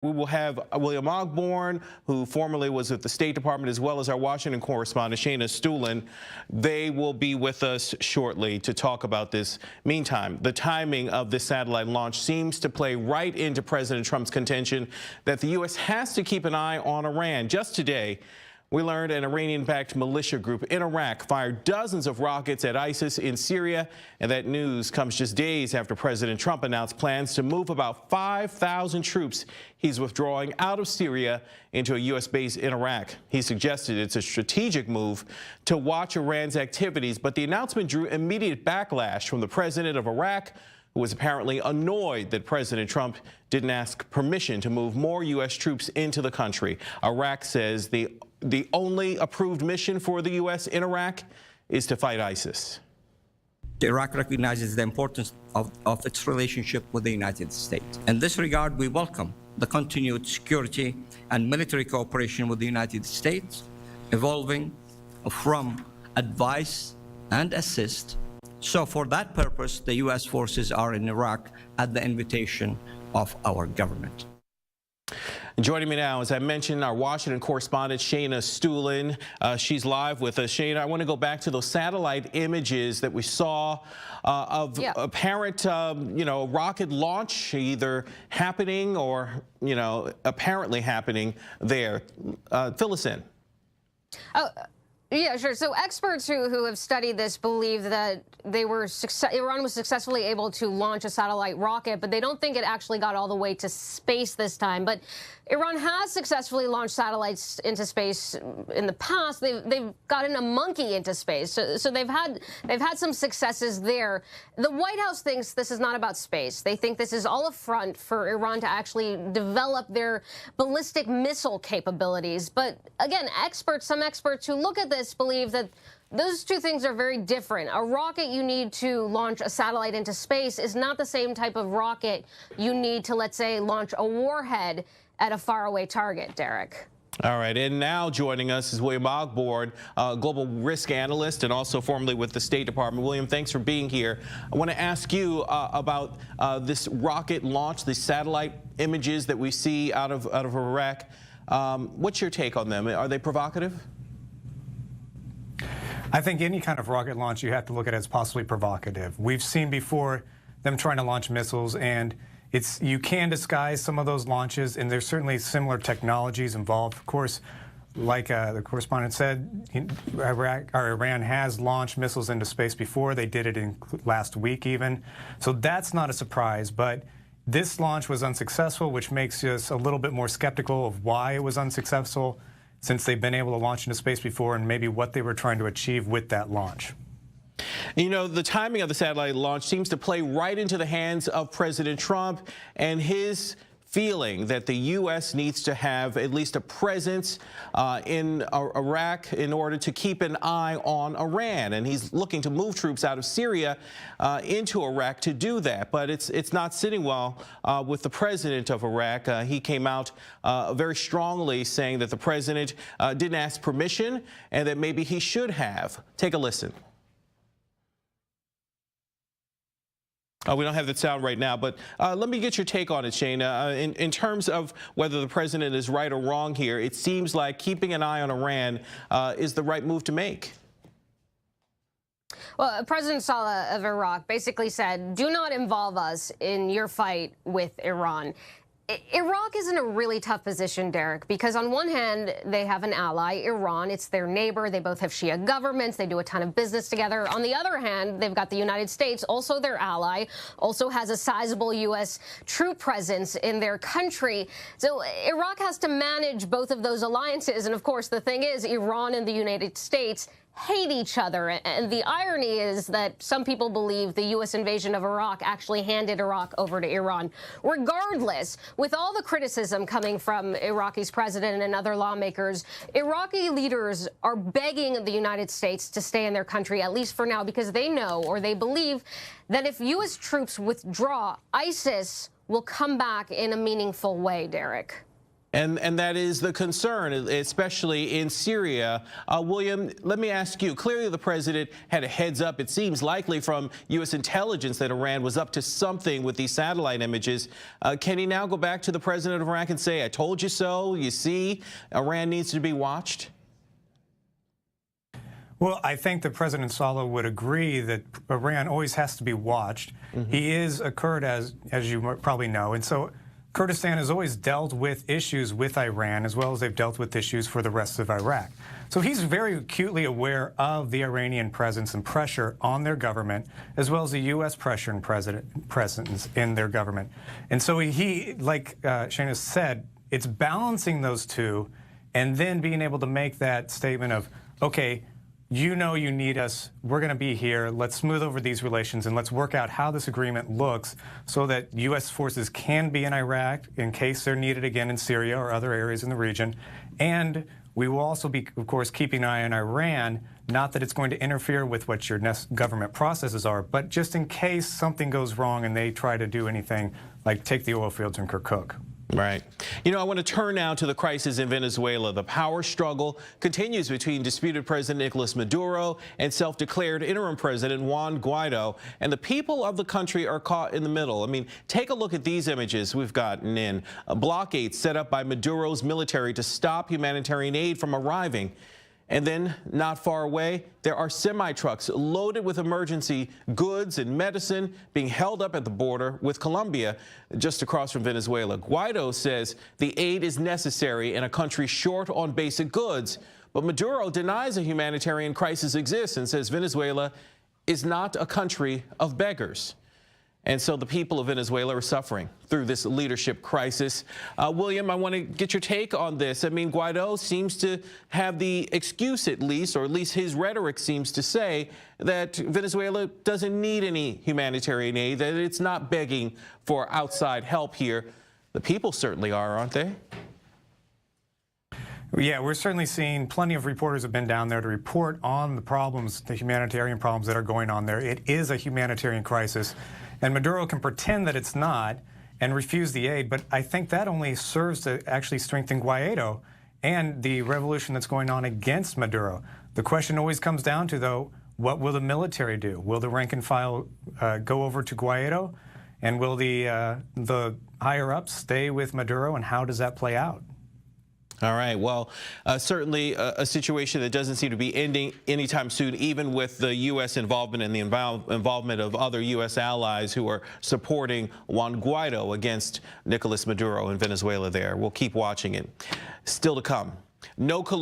We will have William Ogborn, who formerly was at the State Department, as well as our Washington correspondent, Shayna Estulin. They will be with us shortly to talk about this. Meantime, the timing of this satellite launch seems to play right into President Trump's contention that the U.S. has to keep an eye on Iran. Just today, we learned an Iranian-backed militia group in Iraq fired dozens of rockets at ISIS in Syria, and that news comes just days after President Trump announced plans to move about 5,000 troops he's withdrawing out of Syria into a U.S. base in Iraq. He suggested it's a strategic move to watch Iran's activities, but the announcement drew immediate backlash from the president of Iraq, who was apparently annoyed that President Trump didn't ask permission to move more U.S. troops into the country. Iraq says the only approved mission for the U.S. in Iraq is to fight ISIS. Iraq recognizes the importance of its relationship with the United States. In this regard, we welcome the continued security and military cooperation with the United States, evolving from advice and assist. So for that purpose, the U.S. forces are in Iraq at the invitation of our government. Joining me now, as I mentioned, our Washington correspondent, Shayna Estulin. She's live with us. Shayna, I want to go back to those satellite images that we saw of apparent, rocket launch either happening or, apparently happening there. Fill us in. Yeah, sure. So experts who have studied this believe that Iran was successfully able to launch a satellite rocket, but they don't think it actually got all the way to space this time. But Iran has successfully launched satellites into space in the past. They've gotten a monkey into space, so they've had some successes there. The White House thinks this is not about space. They think this is all a front for Iran to actually develop their ballistic missile capabilities. But again, some experts who look at this believe that those two things are very different. A rocket you need to launch a satellite into space is not the same type of rocket you need to, let's say, launch a warhead at a faraway target, Derek. All right, and now joining us is William Ogborn, global risk analyst and also formerly with the State Department. William, thanks for being here. I want to ask you about this rocket launch, the satellite images that we see out of Iraq. What's your take on them? Are they provocative? I think any kind of rocket launch you have to look at as possibly provocative. We've seen before them trying to launch missiles, and you can disguise some of those launches, and there's certainly similar technologies involved. Of course, like the correspondent said, Iran has launched missiles into space before. They did it last week even. So that's not a surprise, but this launch was unsuccessful, which makes us a little bit more skeptical of why it was unsuccessful, since they've been able to launch into space before and maybe what they were trying to achieve with that launch. The timing of the satellite launch seems to play right into the hands of President Trump and his feeling that the U.S. needs to have at least a presence in Iraq in order to keep an eye on Iran. And he's looking to move troops out of Syria into Iraq to do that. But it's not sitting well with the president of Iraq. He came out very strongly saying that the president didn't ask permission and that maybe he should have. Take a listen. We don't have that sound right now, but let me get your take on it, Shayna. In terms of whether the president is right or wrong here, it seems like keeping an eye on Iran is the right move to make. Well, President Saleh of Iraq basically said, do not involve us in your fight with Iran. Iraq is in a really tough position, Derek, because on one hand, they have an ally, Iran. It's their neighbor. They both have Shia governments. They do a ton of business together. On the other hand, they've got the United States, also their ally, also has a sizable U.S. troop presence in their country. So Iraq has to manage both of those alliances. And of course, the thing is, Iran and the United States hate each other. And the irony is that some people believe the U.S. invasion of Iraq actually handed Iraq over to Iran. Regardless, with all the criticism coming from Iraqi's president and other lawmakers, Iraqi leaders are begging the United States to stay in their country, at least for now, because they know or they believe that if U.S. troops withdraw, ISIS will come back in a meaningful way, Derek. And that is the concern, especially in Syria. William, let me ask you, clearly the president had a heads up, it seems likely from U.S. intelligence, that Iran was up to something with these satellite images. Can he now go back to the president of Iraq and say, I told you so, you see, Iran needs to be watched? Well, I think that President Saleh would agree that Iran always has to be watched. He is a Kurd, as you probably know, and so Kurdistan has always dealt with issues with Iran, as well as they've dealt with issues for the rest of Iraq. So he's very acutely aware of the Iranian presence and pressure on their government, as well as the U.S. pressure and presence in their government. And so he, like Shana said, it's balancing those two and then being able to make that statement of, okay, you know you need us, we're going to be here, let's smooth over these relations and let's work out how this agreement looks so that U.S. forces can be in Iraq in case they're needed again in Syria or other areas in the region. And we will also be, of course, keeping an eye on Iran, not that it's going to interfere with what your government processes are, but just in case something goes wrong and they try to do anything like take the oil fields in Kirkuk. Right. You know, I want to turn now to the crisis in Venezuela. The power struggle continues between disputed President Nicolas Maduro and self-declared interim President Juan Guaido, and the people of the country are caught in the middle. I mean, take a look at these images we've gotten in. Blockades set up by Maduro's military to stop humanitarian aid from arriving. And then, not far away, there are semi-trucks loaded with emergency goods and medicine being held up at the border with Colombia, just across from Venezuela. Guaido says the aid is necessary in a country short on basic goods. But Maduro denies a humanitarian crisis exists and says Venezuela is not a country of beggars. And so the people of Venezuela are suffering through this leadership crisis. William, I want to get your take on this. I mean, Guaido seems to have the excuse, at least, or at least his rhetoric seems to say, that Venezuela doesn't need any humanitarian aid, that it's not begging for outside help here. The people certainly are, aren't they? Yeah, we're certainly seeing plenty of reporters have been down there to report on the problems, the humanitarian problems that are going on there. It is a humanitarian crisis. And Maduro can pretend that it's not and refuse the aid, but I think that only serves to actually strengthen Guaido and the revolution that's going on against Maduro. The question always comes down to, though, what will the military do? Will the rank and file go over to Guaido? And will the higher-ups stay with Maduro, and how does that play out? All right. Well, certainly a situation that doesn't seem to be ending anytime soon, even with the U.S. involvement and the involvement of other U.S. allies who are supporting Juan Guaido against Nicolas Maduro in Venezuela there. We'll keep watching it. Still to come. No collusion.